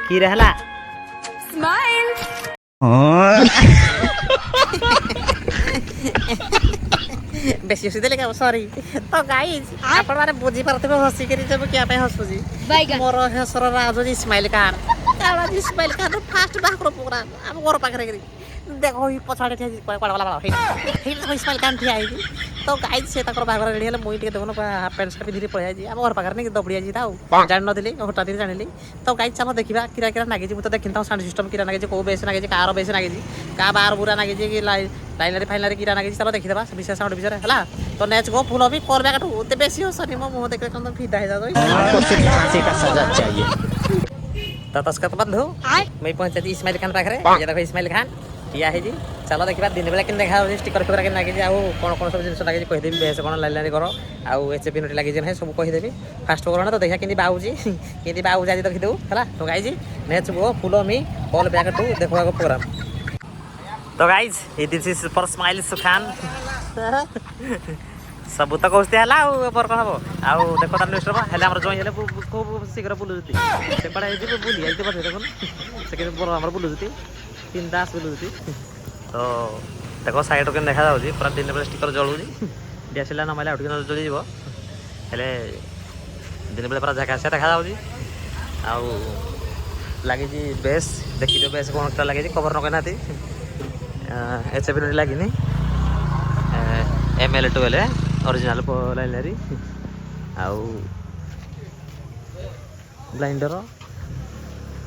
কি रहला स्माइल বেশি হসি দেলে কেউ সরি তো গাইজ আপন মানে বুঝি পারতেবে হসি করি যাব কি আপে হসুজি মোর হেসর রাজু ইসমাইল খান কালা ইসমাইল খান ফার্স্ট বাকর প্রোগ্রাম আম ঘর পাখরে করি দেখো ই পছাড়ে ঠিয়া কোড়া वाला হেই তো ইসমাইল খান ঠিয়া আইজি তো গাইজ সে তাকর বাকর রেডি হলে মুই টিকে দেখুন হাফ প্যান্ট শার্ট পিঁধি পড়ে আইজি আম ঘর পাখরে নি দবড়ি আইজি তাও জানি নথিলি হঠাৎ দিন জানিলি তো গাইজ চালো দেখিবা কিরা কিরা নাগিজি মু তো দেখিন তাও সাউন্ড সিস্টেম কিরা নাগিজি কো বেস নাগিজি কার বেস নাগিজি কা বার বুরা নাগিজি কি লাইনারি ফাইনারি কিরা নাগিজি চালো দেখিদেবা বিশেষ সাউন্ড বিଷୟରେ ହେଲା তো নেচ গো ফুল भी করবে কাটু ওতে বেশি হসনি মো মুহ দেখলে কোন ফিদা হয়ে যাবে आपको सिर्फ फांसी का सजा चाहिए तो तस्कत बंधु मैं पहुंचा जी इस्माइल खान पाखरे ये देखो इस्माइल खान किया है जी चलो देखिबा दिन बेला किन देखा स्टिकर फिकर के नागी आउ कोन कोन सब जिंस लागी कहि देबी बेस कोन लाइलानी करो आउ एचपी नोट लागी जे है सब कहि देबी फास्ट करो तो देखा किंदी बाऊजी किंदी बाऊ जाजी देखि देऊ हला तो गाइस नेच गो फुलो मी ऑल बैक टू देखो आगो प्रोग्राम तो गाइस ये दिस इज फॉर स्माइल सुखान सब तो कहते हला पर कह हबो आउ देखो त नेक्स्ट बा हेले हमर जोइ हेले खूब शीघ्र बुलुती से पडा हे जे बुली आइते बसे देखो से के पर हमर बुलुती तीन दास बुलुती तो देखो साइड के देखा जाउजी पूरा दिन बेले स्टिकर जळुजी डीएसएलआर न माइला उठके जळि जीवो हेले दिन बेले पूरा झकास देखा जाउजी आउ लागे जी बेस देखि जो बेस कोन लागे जी कवर न केनाती एचपी नोट लागिनी ML12 ओरिजिनल लाइनरी आउ ब्लाइंडर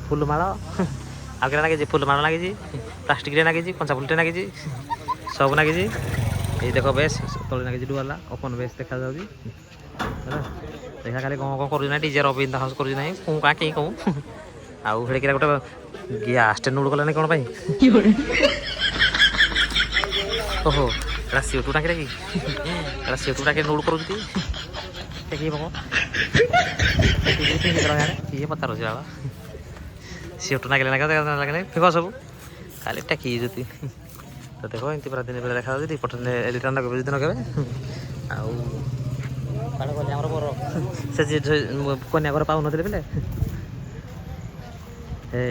फुलमाଳ आ के लागे जी फुलमाଳ लागे जी प्लास्टिक रे लागे जी कंचा फुलटे लागे जी सब लागे जी ये देखो बेस तले लागे जी डुआला ओपन बेस देखा जाउ जी देखा खाली कोन करू ना डीजे रविंद्र हाउस करू नाही को का के को आउ हेडे के गोटे गैस टे नूड गला नै कोन पई ओहो एटा सीटू टाके कि एटा सीटू टाके नोड करूती देखि बको ये पता रछि बाबा सीटू टाके लागले फेको सब खाली टाकी जति तो देखो इंति पूरा दिन बेला देखा जति पटने रिटर्न के दिन के आउ पाड़ गले हमर बर से जे कन्या घर पाउ नथिले बेले हे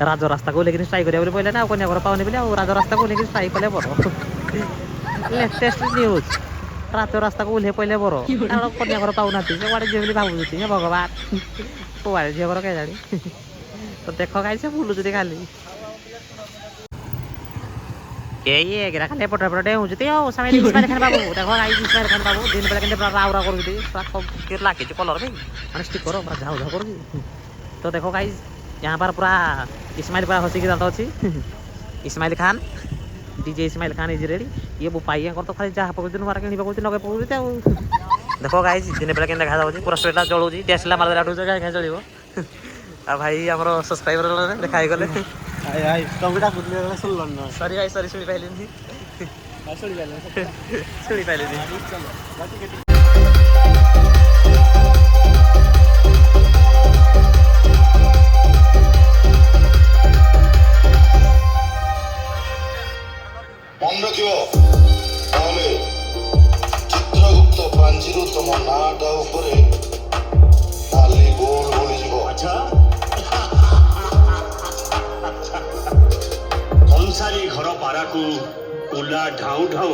राज रास्ता को लेकिन स्ट्राइक करिया बोले ना कन्या घर पाउने बोले राज रास्ता को लेकिन स्ट्राइक कले बरो लेटेस्ट न्यूज राज रास्ता को उल्हे पहिले बरो कन्या घर पाउ नाती से वाडे जेबली भाबु जति हे भगवान को वाडे जे घर के जानी तो देखो गाइस से बुलु जति खाली के ये गिरा खाली पटो पटो हो जति ओ समय इस्माइल खान बाबू देखो गाइस इस्माइल खान बाबू दिन बेला केंदे रावरा करू जति के लागे कलर में माने स्टिकर पूरा झाउ झाउ करू तो देखो गाइस यहाँ पर पूरा इस्माइल पूरा हसी की जाता अच्छी Ismail Khan DJ Ismail Khan is ready ये वो पाई कर तो खाली जहाँ पकड़ मार के पकड़ नगे पकड़ देखो गाइस दिन बेला के देखा जाऊँगी पूरा स्ट्रेट जलूँ डीएसएलआर मार आठू जगह क्या चलो आ भाई आमर सब्सक्राइबर देखा गले सॉरी भाई सॉरी शुणी पाइल शुणी पाइल মনে রাখিও তাহলে চিত্রগুপ্ত পাঞ্জিরু তোমার নাটা উপরে কালি গোল বলি যাব আচ্ছা কংসারি ঘর পারাকু উলা ঢাউ ঢাউ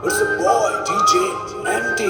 It's a boy, DJ MD.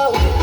দাও